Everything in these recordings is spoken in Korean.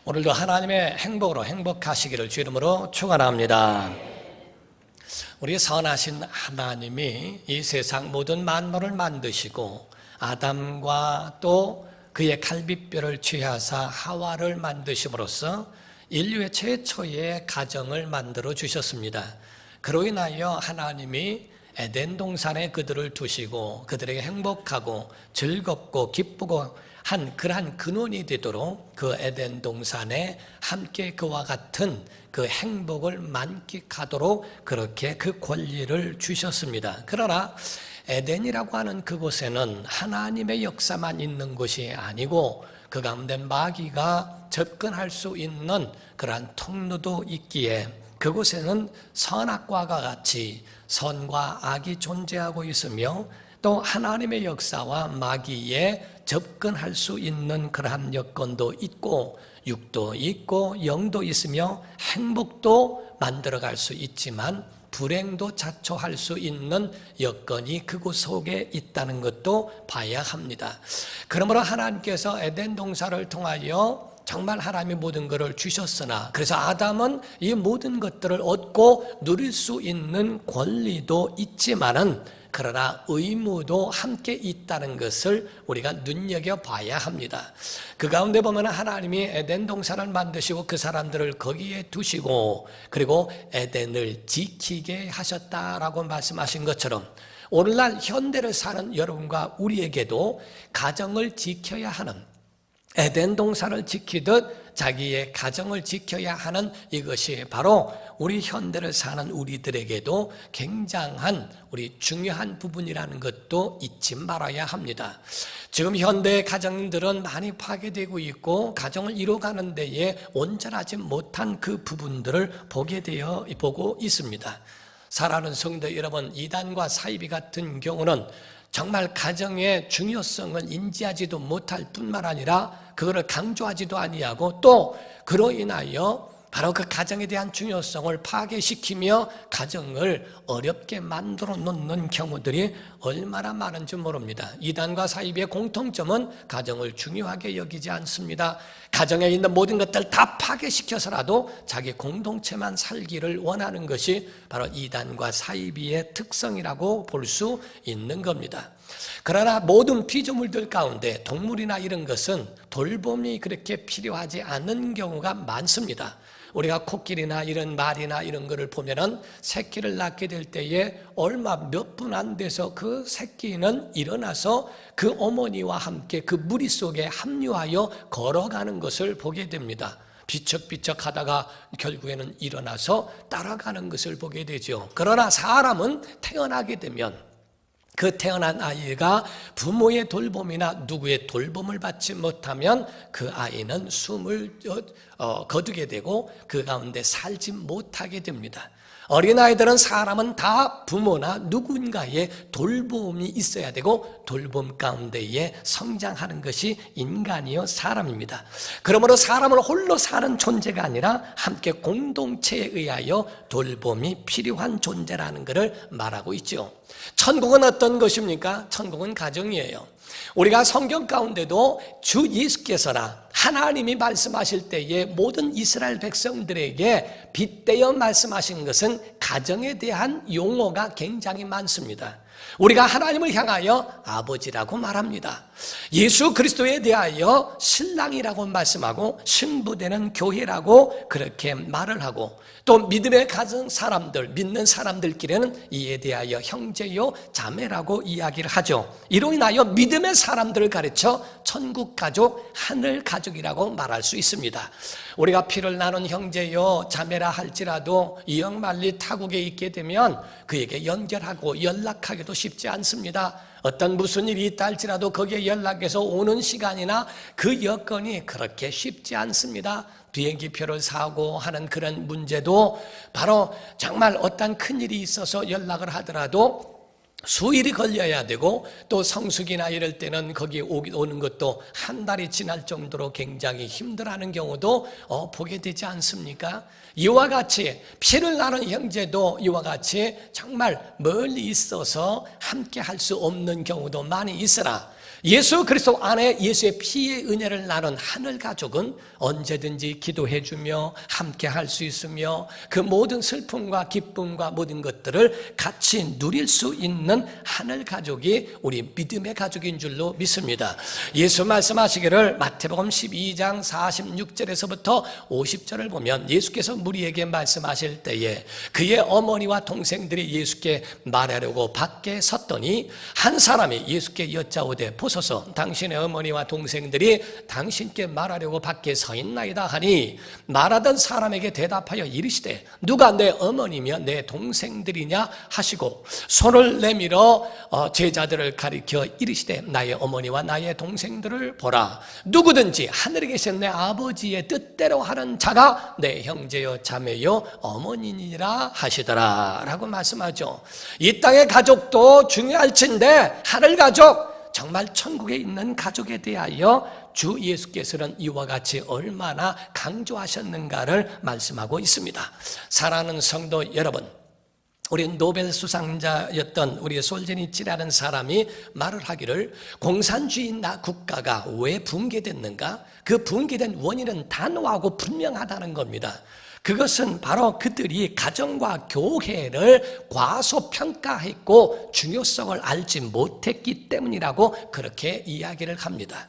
오늘도 하나님의 행복으로 행복하시기를 주 이름으로 축원합니다. 우리 선하신 하나님이 이 세상 모든 만물을 만드시고 아담과 또 그의 갈빗뼈를 취하사 하와를 만드심으로써 인류의 최초의 가정을 만들어 주셨습니다. 그로 인하여 하나님이 에덴 동산에 그들을 두시고 그들에게 행복하고 즐겁고 기쁘고 한 그러한 근원이 되도록 그 에덴 동산에 함께 그와 같은 그 행복을 만끽하도록 그렇게 그 권리를 주셨습니다. 그러나 에덴이라고 하는 그곳에는 하나님의 역사만 있는 것이 아니고 그 가운데 마귀가 접근할 수 있는 그러한 통로도 있기에 그곳에는 선악과가 같이 선과 악이 존재하고 있으며 또 하나님의 역사와 마귀에 접근할 수 있는 그러한 여건도 있고 육도 있고 영도 있으며 행복도 만들어갈 수 있지만 불행도 자초할 수 있는 여건이 그곳 속에 있다는 것도 봐야 합니다. 그러므로 하나님께서 에덴 동산을 통하여 정말 하나님이 모든 것을 주셨으나 그래서 아담은 이 모든 것들을 얻고 누릴 수 있는 권리도 있지만은 그러나 의무도 함께 있다는 것을 우리가 눈여겨봐야 합니다. 그 가운데 보면 하나님이 에덴 동산을 만드시고 그 사람들을 거기에 두시고 그리고 에덴을 지키게 하셨다라고 말씀하신 것처럼 오늘날 현대를 사는 여러분과 우리에게도 가정을 지켜야 하는 에덴 동산을 지키듯 자기의 가정을 지켜야 하는 이것이 바로 우리 현대를 사는 우리들에게도 굉장한 우리 중요한 부분이라는 것도 잊지 말아야 합니다. 지금 현대 가정들은 많이 파괴되고 있고 가정을 이루어가는 데에 온전하지 못한 그 부분들을 보고 있습니다. 사랑하는 성도 여러분, 이단과 사이비 같은 경우는 정말 가정의 중요성을 인지하지도 못할 뿐만 아니라 그거를 강조하지도 아니하고 또 그로 인하여 바로 그 가정에 대한 중요성을 파괴시키며 가정을 어렵게 만들어 놓는 경우들이 얼마나 많은지 모릅니다. 이단과 사이비의 공통점은 가정을 중요하게 여기지 않습니다. 가정에 있는 모든 것들 다 파괴시켜서라도 자기 공동체만 살기를 원하는 것이 바로 이단과 사이비의 특성이라고 볼 수 있는 겁니다. 그러나 모든 피조물들 가운데 동물이나 이런 것은 돌봄이 그렇게 필요하지 않은 경우가 많습니다. 우리가 코끼리나 이런 말이나 이런 거를 보면은 새끼를 낳게 될 때에 얼마 몇 분 안 돼서 그 새끼는 일어나서 그 어머니와 함께 그 무리 속에 합류하여 걸어가는 것을 보게 됩니다. 비척비척 하다가 결국에는 일어나서 따라가는 것을 보게 되죠. 그러나 사람은 태어나게 되면 그 태어난 아이가 부모의 돌봄이나 누구의 돌봄을 받지 못하면 그 아이는 숨을 거두게 되고 그 가운데 살지 못하게 됩니다. 어린아이들은 사람은 다 부모나 누군가의 돌봄이 있어야 되고 돌봄 가운데에 성장하는 것이 인간이요 사람입니다. 그러므로 사람을 홀로 사는 존재가 아니라 함께 공동체에 의하여 돌봄이 필요한 존재라는 것을 말하고 있죠. 천국은 어떤 것입니까? 천국은 가정이에요. 우리가 성경 가운데도 주 예수께서나 하나님이 말씀하실 때에 모든 이스라엘 백성들에게 빗대어 말씀하신 것은 가정에 대한 용어가 굉장히 많습니다. 우리가 하나님을 향하여 아버지라고 말합니다. 예수 그리스도에 대하여 신랑이라고 말씀하고 신부되는 교회라고 그렇게 말을 하고 또 믿음에 가진 사람들, 믿는 사람들끼리는 이에 대하여 형제요 자매라고 이야기를 하죠. 이로 인하여 믿음의 사람들을 가르쳐 천국 가족, 하늘 가족이라고 말할 수 있습니다. 우리가 피를 나눈 형제요 자매라 할지라도 이역만리 타국에 있게 되면 그에게 연결하고 연락하기도 쉽지 않습니다. 어떤 무슨 일이 있다 할지라도 거기에 연락해서 오는 시간이나 그 여건이 그렇게 쉽지 않습니다. 비행기표를 사고 하는 그런 문제도 바로 정말 어떤 큰일이 있어서 연락을 하더라도 수일이 걸려야 되고 또 성수기나 이럴 때는 거기 오는 것도 한 달이 지날 정도로 굉장히 힘들어하는 경우도 보게 되지 않습니까? 이와 같이 피를 나눈 형제도 이와 같이 정말 멀리 있어서 함께 할 수 없는 경우도 많이 있으나 예수 그리스도 안에 예수의 피의 은혜를 나눈 하늘 가족은 언제든지 기도해주며 함께 할 수 있으며 그 모든 슬픔과 기쁨과 모든 것들을 같이 누릴 수 있는 하늘 가족이 우리 믿음의 가족인 줄로 믿습니다. 예수 말씀하시기를 마태복음 12장 46절에서부터 50절을 보면 예수께서 무리에게 말씀하실 때에 그의 어머니와 동생들이 예수께 말하려고 밖에 섰더니 한 사람이 예수께 여짜오되 보소서 당신의 어머니와 동생들이 당신께 말하려고 밖에 서 있나이다 하니 말하던 사람에게 대답하여 이르시되 누가 내 어머니며 내 동생들이냐 하시고 손을 내밀어 제자들을 가리켜 이르시되 나의 어머니와 나의 동생들을 보라. 누구든지 하늘에 계신 내 아버지의 뜻대로 하는 자가 내 형제여 자매여 어머니니라 하시더라 라고 말씀하죠. 이 땅의 가족도 중요할진데 하늘 가족, 정말 천국에 있는 가족에 대하여 주 예수께서는 이와 같이 얼마나 강조하셨는가를 말씀하고 있습니다. 사랑하는 성도 여러분, 우리 노벨 수상자였던 우리 솔제니치라는 사람이 말을 하기를 공산주의 국가가 왜 붕괴됐는가? 그 붕괴된 원인은 단호하고 분명하다는 겁니다. 그것은 바로 그들이 가정과 교회를 과소평가했고 중요성을 알지 못했기 때문이라고 그렇게 이야기를 합니다.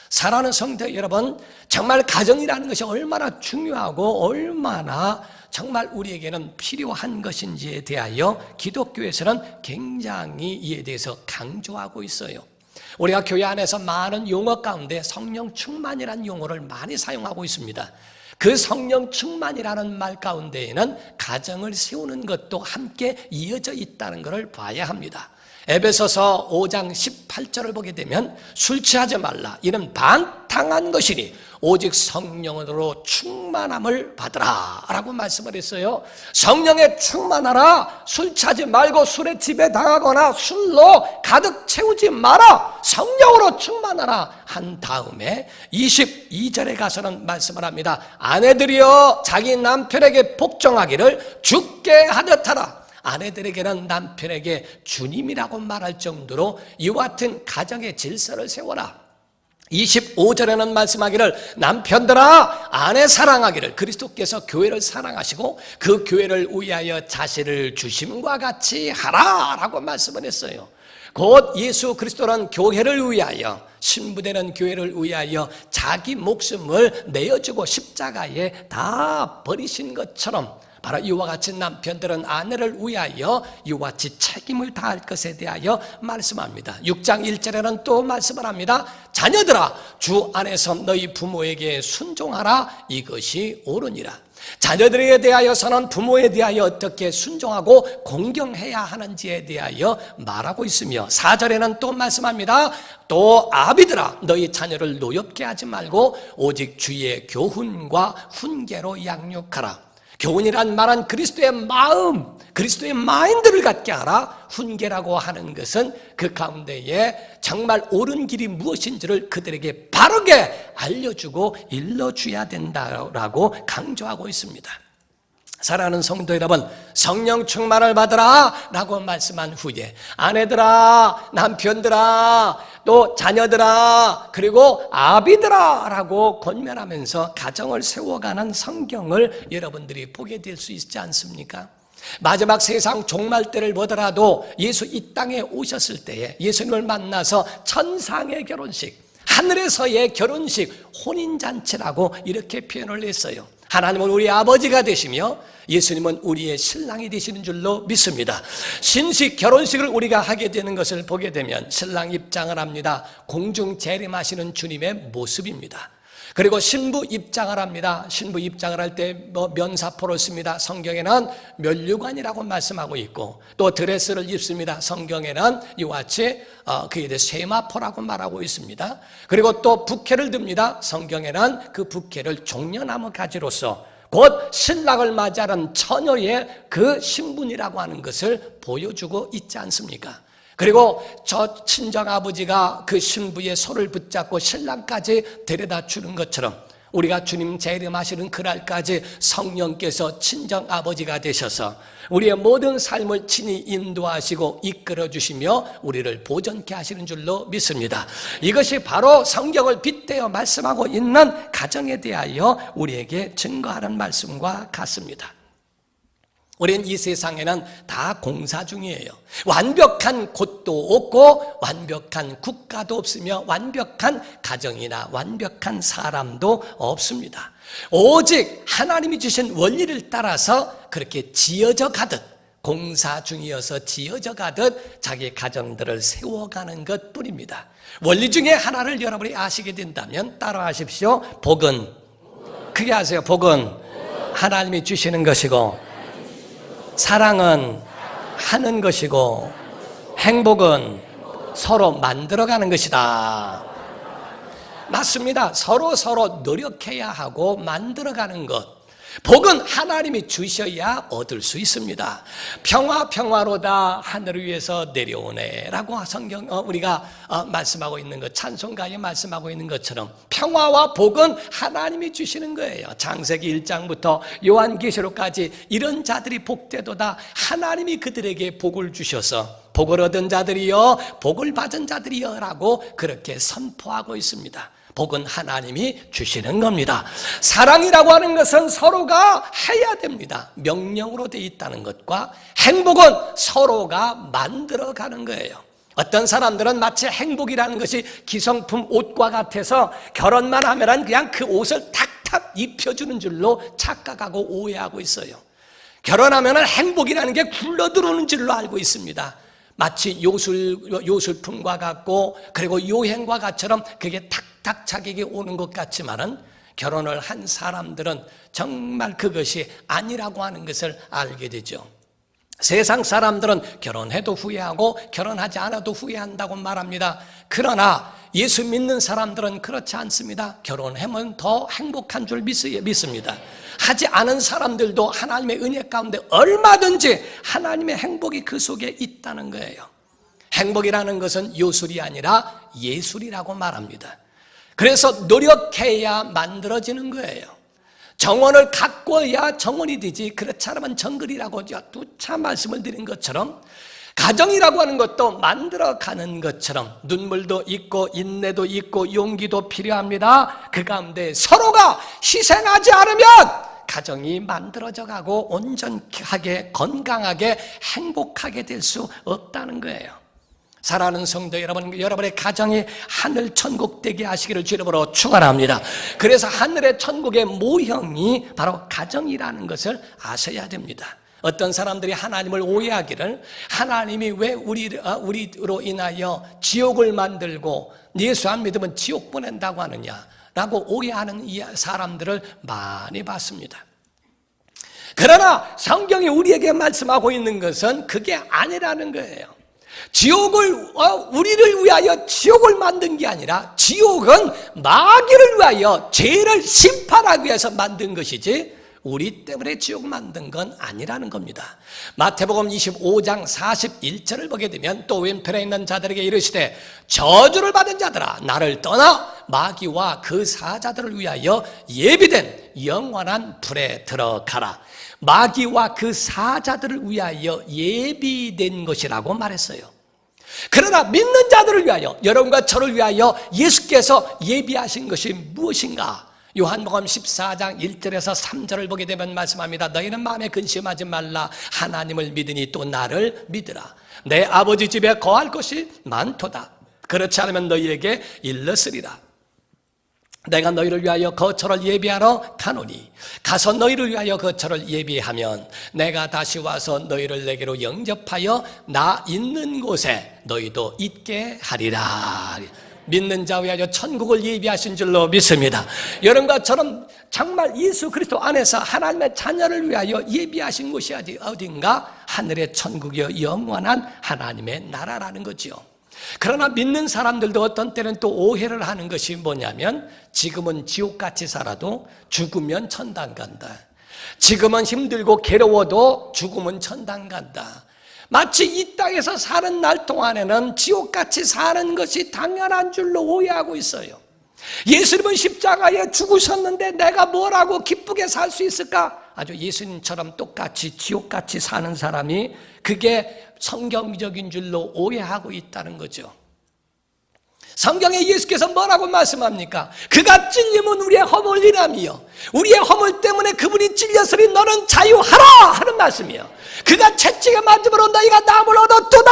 사랑하는 성도 여러분, 정말 가정이라는 것이 얼마나 중요하고 얼마나 정말 우리에게는 필요한 것인지에 대하여 기독교에서는 굉장히 이에 대해서 강조하고 있어요. 우리가 교회 안에서 많은 용어 가운데 성령 충만이라는 용어를 많이 사용하고 있습니다. 그 성령 충만이라는 말 가운데에는 가정을 세우는 것도 함께 이어져 있다는 것을 봐야 합니다. 에베소서 5장 18절을 보게 되면 술 취하지 말라 이는 반탕한 것이니 오직 성령으로 충만함을 받으라 라고 말씀을 했어요. 성령에 충만하라. 술 취하지 말고 술에 지배당하거나 술로 가득 채우지 마라. 성령으로 충만하라 한 다음에 22절에 가서는 말씀을 합니다. 아내들이여 자기 남편에게 복종하기를 주께 하듯 하라. 아내들에게는 남편에게 주님이라고 말할 정도로 이와 같은 가정의 질서를 세워라. 25절에는 말씀하기를 남편들아 아내 사랑하기를 그리스도께서 교회를 사랑하시고 그 교회를 위하여 자신을 주심과 같이 하라 라고 말씀을 했어요. 곧 예수 그리스도는 교회를 위하여, 신부되는 교회를 위하여 자기 목숨을 내어주고 십자가에 다 버리신 것처럼 바로 이와 같이 남편들은 아내를 위하여 이와 같이 책임을 다할 것에 대하여 말씀합니다. 6장 1절에는 또 말씀을 합니다. 자녀들아 주 안에서 너희 부모에게 순종하라. 이것이 옳으니라. 자녀들에 대하여서는 부모에 대하여 어떻게 순종하고 공경해야 하는지에 대하여 말하고 있으며 4절에는 또 말씀합니다. 또 아비들아 너희 자녀를 노엽게 하지 말고 오직 주의 교훈과 훈계로 양육하라. 교훈이란 말은 그리스도의 마음, 그리스도의 마인드를 갖게 하라. 훈계라고 하는 것은 그 가운데에 정말 옳은 길이 무엇인지를 그들에게 바르게 알려주고 일러줘야 된다라고 강조하고 있습니다. 사랑하는 성도 여러분, 성령 충만을 받으라 라고 말씀한 후에 아내들아, 남편들아, 또 자녀들아, 그리고 아비들아 라고 권면하면서 가정을 세워가는 성경을 여러분들이 보게 될 수 있지 않습니까? 마지막 세상 종말 때를 보더라도 예수 이 땅에 오셨을 때에 예수님을 만나서 천상의 결혼식, 하늘에서의 결혼식, 혼인잔치라고 이렇게 표현을 했어요. 하나님은 우리 아버지가 되시며 예수님은 우리의 신랑이 되시는 줄로 믿습니다. 신식 결혼식을 우리가 하게 되는 것을 보게 되면 신랑 입장을 합니다. 공중 재림하시는 주님의 모습입니다. 그리고 신부 입장을 합니다. 신부 입장을 할 때 면사포를 씁니다. 성경에는 면류관이라고 말씀하고 있고 또 드레스를 입습니다. 성경에는 이와 같이 그에 대해 세마포라고 말하고 있습니다. 그리고 또 부케를 듭니다. 성경에는 그 부케를 종려나무 가지로서 곧 신랑을 맞이하는 처녀의 그 신분이라고 하는 것을 보여주고 있지 않습니까? 그리고 저 친정아버지가 그 신부의 손을 붙잡고 신랑까지 데려다 주는 것처럼 우리가 주님 재림하시는 그날까지 성령께서 친정아버지가 되셔서 우리의 모든 삶을 친히 인도하시고 이끌어주시며 우리를 보존케 하시는 줄로 믿습니다. 이것이 바로 성경을 빗대어 말씀하고 있는 가정에 대하여 우리에게 증거하는 말씀과 같습니다. 우리는 이 세상에는 다 공사 중이에요. 완벽한 곳도 없고 완벽한 국가도 없으며 완벽한 가정이나 완벽한 사람도 없습니다. 오직 하나님이 주신 원리를 따라서 그렇게 지어져 가듯, 공사 중이어서 지어져 가듯 자기 가정들을 세워가는 것뿐입니다. 원리 중에 하나를 여러분이 아시게 된다면 따라하십시오. 복은, 크게 하세요. 복은 하나님이 주시는 것이고, 사랑은 하는 것이고, 행복은 서로 만들어가는 것이다. 맞습니다. 서로 노력해야 하고 만들어가는 것. 복은 하나님이 주셔야 얻을 수 있습니다. 평화로다 하늘 위에서 내려오네 라고 성경 우리가 말씀하고 있는 것, 찬송가에 말씀하고 있는 것처럼 평화와 복은 하나님이 주시는 거예요. 창세기 1장부터 요한계시록까지 이런 자들이 복되도다. 하나님이 그들에게 복을 주셔서 복을 얻은 자들이여, 복을 받은 자들이여 라고 그렇게 선포하고 있습니다. 복은 하나님이 주시는 겁니다. 사랑이라고 하는 것은 서로가 해야 됩니다. 명령으로 되어 있다는 것과 행복은 서로가 만들어가는 거예요. 어떤 사람들은 마치 행복이라는 것이 기성품 옷과 같아서 결혼만 하면 그냥 그 옷을 탁탁 입혀주는 줄로 착각하고 오해하고 있어요. 결혼하면 행복이라는 게 굴러들어오는 줄로 알고 있습니다. 마치 요술품과 같고 그리고 요행과 같처럼 그게 탁탁 자격이 오는 것 같지만은 결혼을 한 사람들은 정말 그것이 아니라고 하는 것을 알게 되죠. 세상 사람들은 결혼해도 후회하고 결혼하지 않아도 후회한다고 말합니다. 그러나 예수 믿는 사람들은 그렇지 않습니다. 결혼하면 더 행복한 줄 믿습니다. 하지 않은 사람들도 하나님의 은혜 가운데 얼마든지 하나님의 행복이 그 속에 있다는 거예요. 행복이라는 것은 요술이 아니라 예술이라고 말합니다. 그래서 노력해야 만들어지는 거예요. 정원을 가꿔야 정원이 되지, 그렇지 않으면 정글이라고 누차 말씀을 드린 것처럼 가정이라고 하는 것도 만들어가는 것처럼 눈물도 있고 인내도 있고 용기도 필요합니다. 그 가운데 서로가 희생하지 않으면 가정이 만들어져 가고 온전하게 건강하게 행복하게 될 수 없다는 거예요. 사랑하는 성도 여러분, 여러분의 가정이 하늘 천국 되게 하시기를 주 이름으로 축원합니다. 그래서 하늘의 천국의 모형이 바로 가정이라는 것을 아셔야 됩니다. 어떤 사람들이 하나님을 오해하기를 하나님이 왜 우리로 인하여 지옥을 만들고 예수 안 믿으면 지옥 보낸다고 하느냐라고 오해하는 사람들을 많이 봤습니다. 그러나 성경이 우리에게 말씀하고 있는 것은 그게 아니라는 거예요. 우리를 위하여 지옥을 만든 게 아니라 지옥은 마귀를 위하여 죄를 심판하기 위해서 만든 것이지 우리 때문에 지옥 만든 건 아니라는 겁니다. 마태복음 25장 41절을 보게 되면 또 왼편에 있는 자들에게 이르시되 저주를 받은 자들아 나를 떠나 마귀와 그 사자들을 위하여 예비된 영원한 불에 들어가라. 마귀와 그 사자들을 위하여 예비된 것이라고 말했어요. 그러나 믿는 자들을 위하여, 여러분과 저를 위하여 예수께서 예비하신 것이 무엇인가? 요한복음 14장 1절에서 3절을 보게 되면 말씀합니다. 너희는 마음에 근심하지 말라. 하나님을 믿으니 또 나를 믿으라. 내 아버지 집에 거할 것이 많도다. 그렇지 않으면 너희에게 일렀으리라. 내가 너희를 위하여 거처를 예비하러 가노니 가서 너희를 위하여 거처를 예비하면 내가 다시 와서 너희를 내게로 영접하여 나 있는 곳에 너희도 있게 하리라. 믿는 자 위하여 천국을 예비하신 줄로 믿습니다. 여러분과 저는 정말 예수 그리스도 안에서 하나님의 자녀를 위하여 예비하신 곳이 어딘가 하늘의 천국이여 영원한 하나님의 나라라는 거죠. 그러나 믿는 사람들도 어떤 때는 또 오해를 하는 것이 뭐냐면 지금은 지옥같이 살아도 죽으면 천당 간다. 지금은 힘들고 괴로워도 죽으면 천당 간다. 마치 이 땅에서 사는 날 동안에는 지옥같이 사는 것이 당연한 줄로 오해하고 있어요. 예수님은 십자가에 죽으셨는데 내가 뭐라고 기쁘게 살 수 있을까? 아주 예수님처럼 똑같이 지옥같이 사는 사람이 그게 성경적인 줄로 오해하고 있다는 거죠. 성경에 예수께서 뭐라고 말씀합니까? 그가 찔림은 우리의 허물이라며 우리의 허물 때문에 그분이 찔렸으니 너는 자유하라 하는 말씀이에요. 그가 채찍에 맞음으로 너희가 나음을 얻었도다.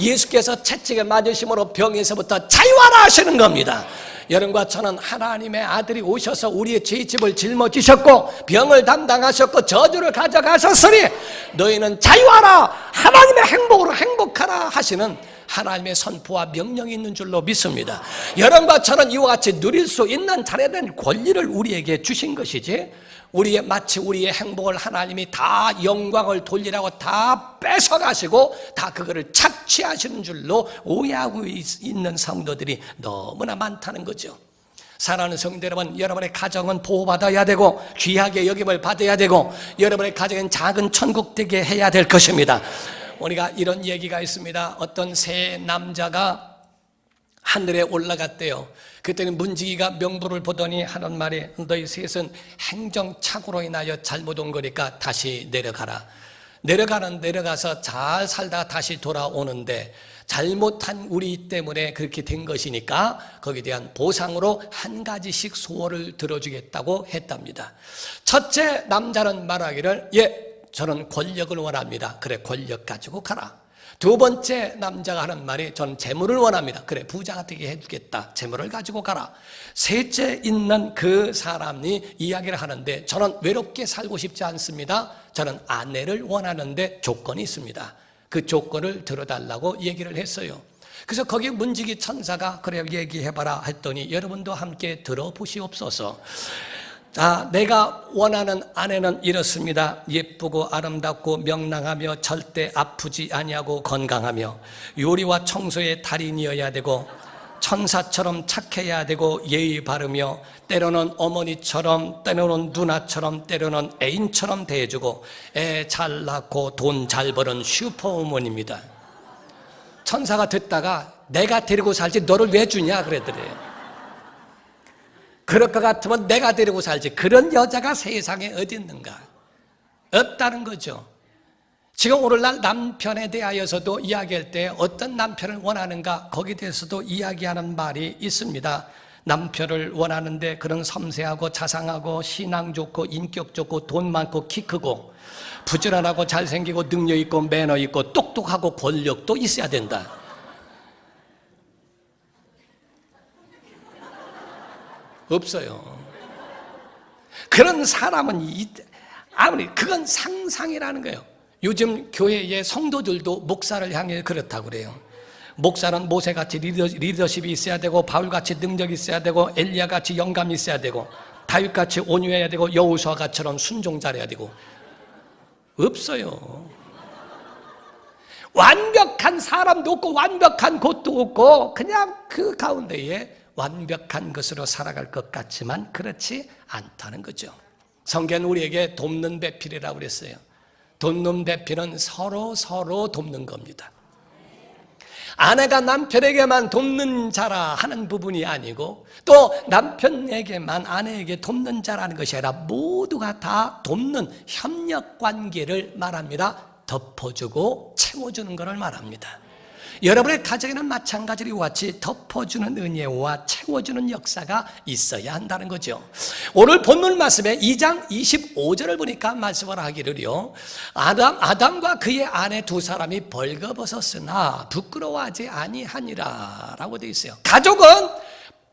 예수께서 채찍에 맞으심으로 병에서부터 자유하라 하시는 겁니다. 여러분과 저는 하나님의 아들이 오셔서 우리의 죄집을 짊어지셨고 병을 담당하셨고 저주를 가져가셨으니 너희는 자유하라, 하나님의 행복으로 행복하라 하시는 하나님의 선포와 명령이 있는 줄로 믿습니다. 여러분과 저는 이와 같이 누릴 수 있는 잘해된 권리를 우리에게 주신 것이지 마치 우리의 행복을 하나님이 다 영광을 돌리라고 다 뺏어가시고 다 그거를 착취하시는 줄로 오해하고 있는 성도들이 너무나 많다는 거죠. 사랑하는 성도 여러분, 여러분의 가정은 보호받아야 되고 귀하게 여김을 받아야 되고 여러분의 가정은 작은 천국 되게 해야 될 것입니다. 우리가 이런 얘기가 있습니다. 어떤 새 남자가 하늘에 올라갔대요. 그때는 문지기가 명부를 보더니 하는 말이 너희 셋은 행정착오로 인하여 잘못 온 거니까 다시 내려가라. 내려가서 잘 살다가 다시 돌아오는데 잘못한 우리 때문에 그렇게 된 것이니까 거기에 대한 보상으로 한 가지씩 소원을 들어주겠다고 했답니다. 첫째 남자는 말하기를 저는 권력을 원합니다. 그래, 권력 가지고 가라. 두 번째 남자가 하는 말이 저는 재물을 원합니다. 그래, 부자가 되게 해주겠다. 재물을 가지고 가라. 셋째 있는 그 사람이 이야기를 하는데 저는 외롭게 살고 싶지 않습니다. 저는 아내를 원하는데 조건이 있습니다. 그 조건을 들어달라고 얘기를 했어요. 그래서 거기 문지기 천사가 그래 얘기해봐라 했더니 여러분도 함께 들어보시옵소서. 내가 원하는 아내는 이렇습니다. 예쁘고 아름답고 명랑하며 절대 아프지 아니하고 건강하며 요리와 청소의 달인이어야 되고 천사처럼 착해야 되고 예의 바르며 때로는 어머니처럼 때로는 누나처럼 때로는 애인처럼 대해주고 애 잘 낳고 돈 잘 버는 슈퍼우먼입니다. 천사가 듣다가 내가 데리고 살지 너를 왜 주냐 그랬더래요. 그럴 것 같으면 내가 데리고 살지. 그런 여자가 세상에 어디 있는가? 없다는 거죠. 지금 오늘날 남편에 대하여서도 이야기할 때 어떤 남편을 원하는가 거기에 대해서도 이야기하는 말이 있습니다. 남편을 원하는데 그런 섬세하고 자상하고 신앙 좋고 인격 좋고 돈 많고 키 크고 부지런하고 잘생기고 능력 있고 매너 있고 똑똑하고 권력도 있어야 된다. 없어요. 그런 사람은 아무리 그건 상상이라는 거예요. 요즘 교회의 성도들도 목사를 향해 그렇다고 그래요. 목사는 모세같이 리더십이 있어야 되고 바울같이 능력이 있어야 되고 엘리야같이 영감이 있어야 되고 다윗같이 온유해야 되고 여호수아처럼 순종 잘해야 되고 없어요. 완벽한 사람도 없고 완벽한 곳도 없고 그냥 그 가운데에 완벽한 것으로 살아갈 것 같지만 그렇지 않다는 거죠. 성경은 우리에게 돕는 배필이라고 그랬어요. 돕는 배필은 서로 돕는 겁니다. 아내가 남편에게만 돕는 자라 하는 부분이 아니고 또 남편에게만 아내에게 돕는 자라는 것이 아니라 모두가 다 돕는 협력 관계를 말합니다. 덮어주고 채워주는 것을 말합니다. 여러분의 가정에는 마찬가지로 이와 같이 덮어주는 은혜와 채워주는 역사가 있어야 한다는 거죠. 오늘 본문 말씀에 2장 25절을 보니까 말씀을 하기를요, 아담과 그의 아내 두 사람이 벌거벗었으나 부끄러워하지 아니하니라 라고 되어 있어요. 가족은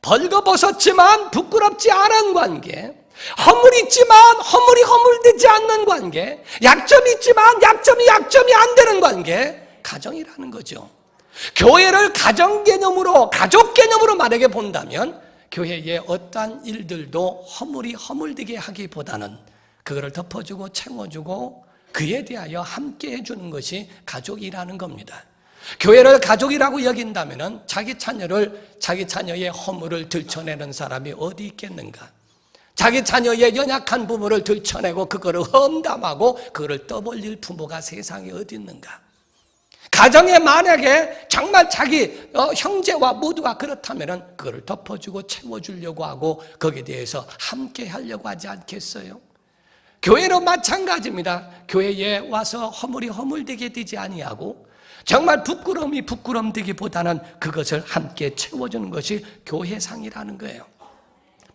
벌거벗었지만 부끄럽지 않은 관계, 허물이 있지만 허물이 허물되지 않는 관계, 약점이 있지만 약점이 안 되는 관계, 가정이라는 거죠. 교회를 가정 개념으로, 가족 개념으로 만약에 본다면 교회의 어떠한 일들도 허물되게 하기보다는 그거를 덮어주고 채워주고 그에 대하여 함께 해주는 것이 가족이라는 겁니다. 교회를 가족이라고 여긴다면 자기 자녀의 허물을 들춰내는 사람이 어디 있겠는가? 자기 자녀의 연약한 부분을 들춰내고 그거를 험담하고 그거를 떠벌릴 부모가 세상에 어디 있는가? 가정에 만약에 정말 자기 형제와 모두가 그렇다면 그걸 덮어주고 채워주려고 하고 거기에 대해서 함께 하려고 하지 않겠어요? 교회로 마찬가지입니다. 교회에 와서 허물되게 되지 아니하고 정말 부끄럼되기보다는 그것을 함께 채워주는 것이 교회상이라는 거예요.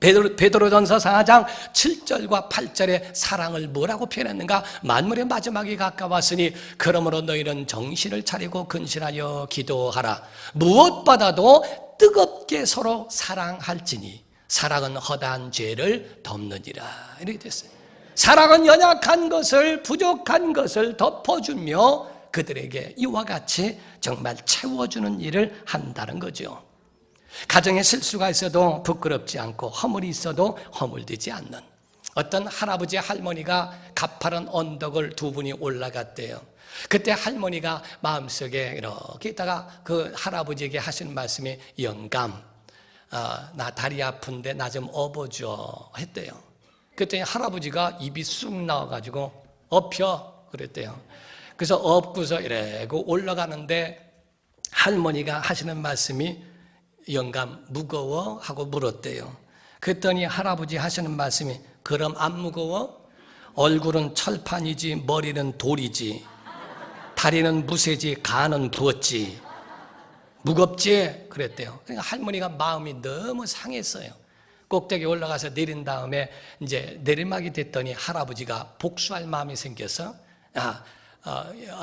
베드로전서 4장 7절과 8절에 사랑을 뭐라고 표현했는가? 만물의 마지막이 가까웠으니 그러므로 너희는 정신을 차리고 근신하여 기도하라. 무엇보다도 뜨겁게 서로 사랑할지니 사랑은 허다한 죄를 덮느니라. 이렇게 됐어요. 사랑은 연약한 것을, 부족한 것을 덮어주며 그들에게 이와 같이 정말 채워주는 일을 한다는 거죠. 가정에 실수가 있어도 부끄럽지 않고 허물이 있어도 허물되지 않는, 어떤 할아버지 할머니가 가파른 언덕을 두 분이 올라갔대요. 그때 할머니가 마음속에 이렇게 있다가 그 할아버지에게 하시는 말씀이 영감, 나 다리 아픈데 나 좀 업어줘 했대요. 그때 할아버지가 입이 쑥 나와가지고 엎혀 그랬대요. 그래서 업고서 이래고 올라가는데 할머니가 하시는 말씀이 영감 무거워? 하고 물었대요. 그랬더니 할아버지 하시는 말씀이 그럼 안 무거워? 얼굴은 철판이지 머리는 돌이지, 다리는 무쇠지 간은 부었지, 무겁지? 그랬대요. 그러니까 할머니가 마음이 너무 상했어요. 꼭대기 올라가서 내린 다음에 이제 내리막이 됐더니 할아버지가 복수할 마음이 생겨서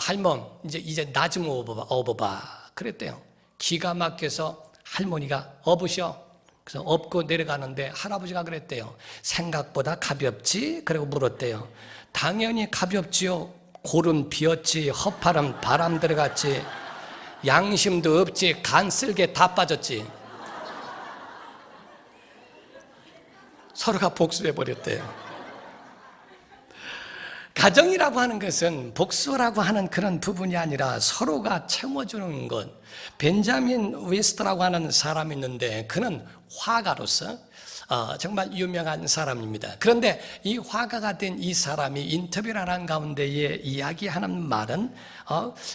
할멈 이제 나 좀 업어봐 그랬대요. 기가 막혀서 할머니가 업으셔. 그래서 업고 내려가는데 할아버지가 그랬대요. 생각보다 가볍지? 그리고 물었대요. 당연히 가볍지요. 골은 비었지, 허파는 바람 들어갔지, 양심도 없지, 간 쓸개 다 빠졌지. 서로가 복수해버렸대요. 가정이라고 하는 것은 복수라고 하는 그런 부분이 아니라 서로가 채워주는 것. 벤자민 웨스트라고 하는 사람이 있는데 그는 화가로서 정말 유명한 사람입니다. 그런데 이 화가가 된 이 사람이 인터뷰를 하는 가운데에 이야기하는 말은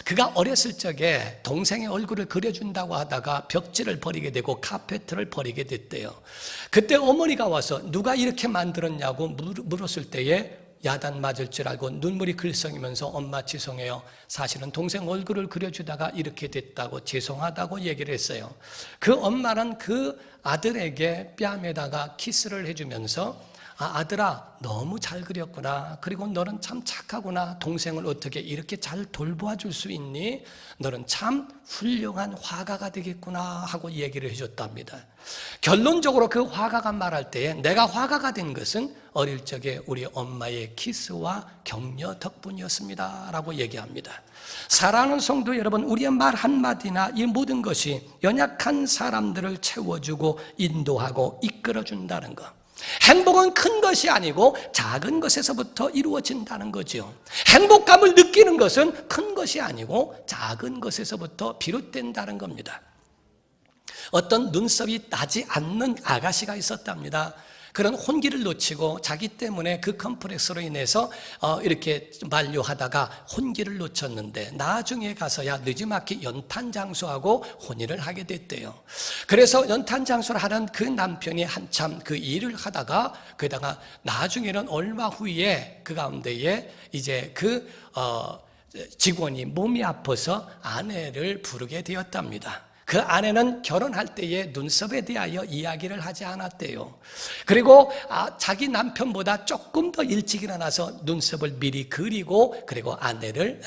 그가 어렸을 적에 동생의 얼굴을 그려준다고 하다가 벽지를 버리게 되고 카페트를 버리게 됐대요. 그때 어머니가 와서 누가 이렇게 만들었냐고 물었을 때에 야단 맞을 줄 알고 눈물이 글썽이면서 엄마 죄송해요. 사실은 동생 얼굴을 그려주다가 이렇게 됐다고 죄송하다고 얘기를 했어요. 그 엄마는 그 아들에게 뺨에다가 키스를 해주면서 아들아 너무 잘 그렸구나. 그리고 너는 참 착하구나. 동생을 어떻게 이렇게 잘 돌보아줄 수 있니? 너는 참 훌륭한 화가가 되겠구나 하고 얘기를 해줬답니다. 결론적으로 그 화가가 말할 때에 내가 화가가 된 것은 어릴 적에 우리 엄마의 키스와 격려 덕분이었습니다 라고 얘기합니다. 사랑하는 성도 여러분, 우리의 말 한마디나 이 모든 것이 연약한 사람들을 채워주고 인도하고 이끌어준다는 것. 행복은 큰 것이 아니고 작은 것에서부터 이루어진다는 거죠. 행복감을 느끼는 것은 큰 것이 아니고 작은 것에서부터 비롯된다는 겁니다. 어떤 눈썹이 나지 않는 아가씨가 있었답니다. 그런 혼기를 놓치고 자기 때문에 그 컴플렉스로 인해서 이렇게 만류하다가 혼기를 놓쳤는데 나중에 가서야 늦지막히 연탄장수하고 혼인을 하게 됐대요. 그래서 연탄장수를 하는 그 남편이 한참 그 일을 하다가 그러다가 나중에는 얼마 후에 그 가운데에 이제 그 직원이 몸이 아파서 아내를 부르게 되었답니다. 그 아내는 결혼할 때에 눈썹에 대하여 이야기를 하지 않았대요. 그리고 자기 남편보다 조금 더 일찍 일어나서 눈썹을 미리 그리고 그리고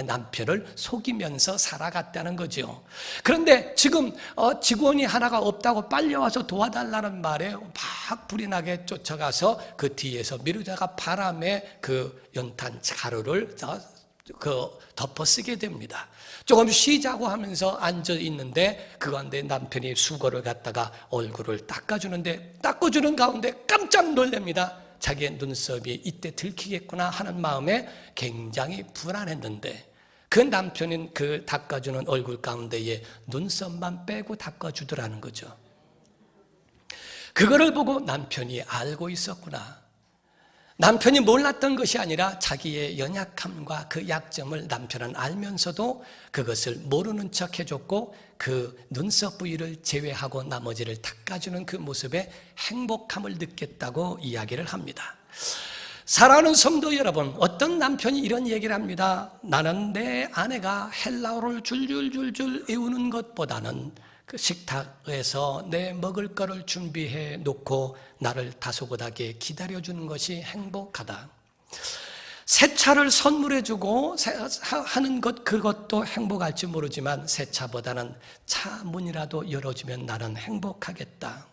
남편을 속이면서 살아갔다는 거죠. 그런데 지금 직원이 하나가 없다고 빨리 와서 도와달라는 말에 막 불이 나게 쫓아가서 그 뒤에서 미루다가 바람에 그 연탄 가루를 덮어 쓰게 됩니다. 조금 쉬자고 하면서 앉아 있는데 그 가운데 남편이 수건을 갖다가 얼굴을 닦아주는 가운데 깜짝 놀랍니다. 자기의 눈썹이 이때 들키겠구나 하는 마음에 굉장히 불안했는데 그 남편은 그 닦아주는 얼굴 가운데에 눈썹만 빼고 닦아주더라는 거죠. 그거를 보고 남편이 알고 있었구나. 남편이 몰랐던 것이 아니라 자기의 연약함과 그 약점을 남편은 알면서도 그것을 모르는 척 해줬고 그 눈썹 부위를 제외하고 나머지를 닦아주는 그 모습에 행복함을 느꼈다고 이야기를 합니다. 사랑하는 성도 여러분, 어떤 남편이 이런 얘기를 합니다. 나는 내 아내가 헬라어를 줄줄줄줄 외우는 것보다는 그 식탁에서 내 먹을 거를 준비해 놓고 나를 다소곳하게 기다려주는 것이 행복하다. 새 차를 선물해 주고 하는 것, 그것도 행복할지 모르지만 새 차보다는 차 문이라도 열어주면 나는 행복하겠다.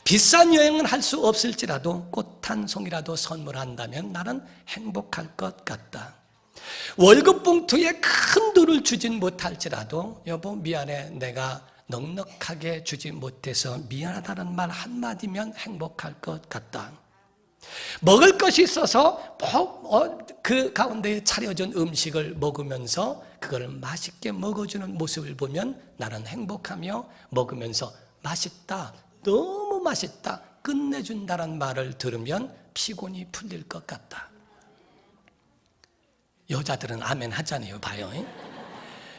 비싼 여행은 할 수 없을지라도 꽃 한 송이라도 선물한다면 나는 행복할 것 같다. 월급 봉투에 큰 돈을 주진 못할지라도 여보 미안해, 내가 넉넉하게 주지 못해서 미안하다는 말 한마디면 행복할 것 같다. 먹을 것이 있어서 그 가운데에 차려진 음식을 먹으면서 그걸 맛있게 먹어주는 모습을 보면 나는 행복하며 먹으면서 맛있다, 너무 맛있다, 끝내준다는 말을 들으면 피곤이 풀릴 것 같다. 여자들은 아멘 하잖아요. 봐요.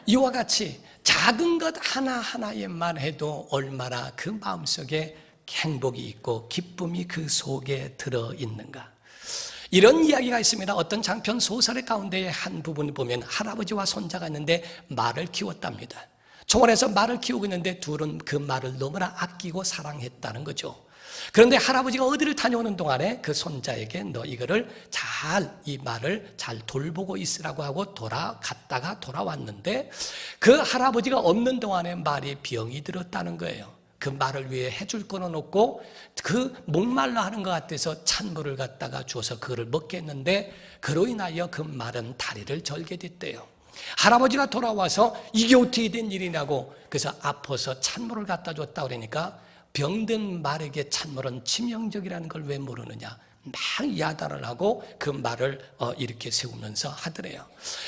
이와 같이 작은 것 하나하나에만 해도 얼마나 그 마음속에 행복이 있고 기쁨이 그 속에 들어있는가. 이런 이야기가 있습니다. 어떤 장편 소설의 가운데 한 부분을 보면 할아버지와 손자가 있는데 말을 키웠답니다. 초원에서 말을 키우고 있는데 둘은 그 말을 너무나 아끼고 사랑했다는 거죠. 그런데 할아버지가 어디를 다녀오는 동안에 그 손자에게 너 이거를 이 말을 잘 돌보고 있으라고 하고 갔다가 돌아왔는데 그 할아버지가 없는 동안에 말이 병이 들었다는 거예요. 그 말을 위해 해줄 거는 없고 그 목말라 하는 것 같아서 찬물을 갖다가 주어서 그거를 먹게 했는데 그로 인하여 그 말은 다리를 절게 됐대요. 할아버지가 돌아와서 이게 어떻게 된 일이냐고 그래서 아파서 찬물을 갖다 줬다 그러니까 병든 말에게 찬물은 치명적이라는 걸 왜 모르느냐 막 야단을 하고 그 말을 이렇게 세우면서 하더래요.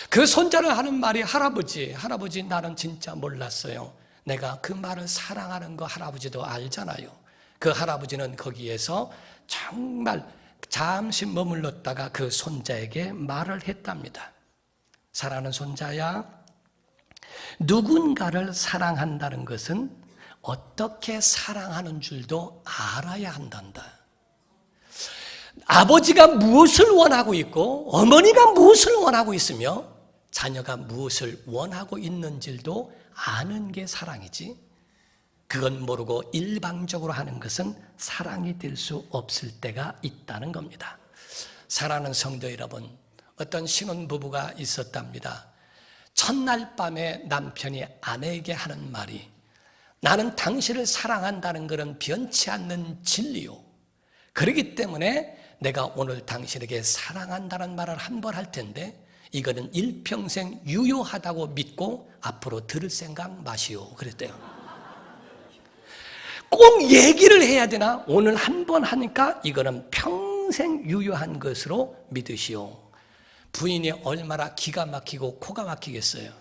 그 손자를 하는 말이 할아버지 나는 진짜 몰랐어요. 내가 그 말을 사랑하는 거 할아버지도 알잖아요. 그 할아버지는 거기에서 정말 잠시 머물렀다가 그 손자에게 말을 했답니다. 사랑하는 손자야, 누군가를 사랑한다는 것은 어떻게 사랑하는 줄도 알아야 한단다. 아버지가 무엇을 원하고 있고 어머니가 무엇을 원하고 있으며 자녀가 무엇을 원하고 있는 줄도 아는 게 사랑이지, 그건 모르고 일방적으로 하는 것은 사랑이 될 수 없을 때가 있다는 겁니다. 사랑하는 성도 여러분, 어떤 신혼부부가 있었답니다. 첫날 밤에 남편이 아내에게 하는 말이 나는 당신을 사랑한다는 것은 변치 않는 진리요. 그렇기 때문에 내가 오늘 당신에게 사랑한다는 말을 한 번 할 텐데 이거는 일평생 유효하다고 믿고 앞으로 들을 생각 마시오. 그랬대요. 꼭 얘기를 해야 되나? 오늘 한 번 하니까 이거는 평생 유효한 것으로 믿으시오. 부인이 얼마나 기가 막히고 코가 막히겠어요.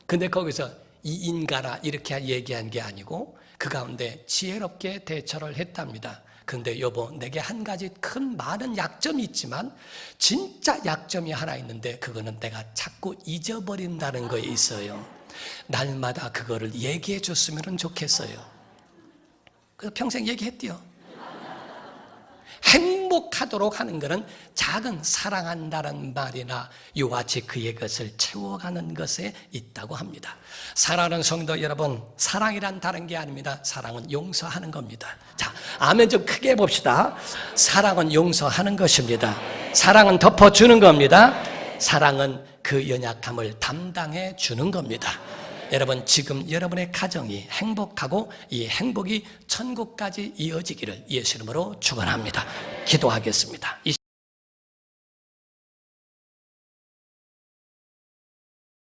근데 거기서 이 인간아 이렇게 얘기한 게 아니고 그 가운데 지혜롭게 대처를 했답니다. 근데 여보, 내게 한 가지 큰 많은 약점이 있지만 진짜 약점이 하나 있는데 그거는 내가 자꾸 잊어버린다는 거에 있어요. 날마다 그거를 얘기해 줬으면 좋겠어요. 그래서 평생 얘기했대요. 행복하도록 하는 것은 작은 사랑한다는 말이나 이와 같이 그의 것을 채워가는 것에 있다고 합니다. 사랑하는 성도 여러분, 사랑이란 다른 게 아닙니다. 사랑은 용서하는 겁니다. 자, 아멘 좀 크게 해봅시다. 사랑은 용서하는 것입니다. 사랑은 덮어주는 겁니다. 사랑은 그 연약함을 담당해 주는 겁니다. 여러분, 지금 여러분의 가정이 행복하고 이 행복이 천국까지 이어지기를 예수 이름으로 축원합니다. 기도하겠습니다.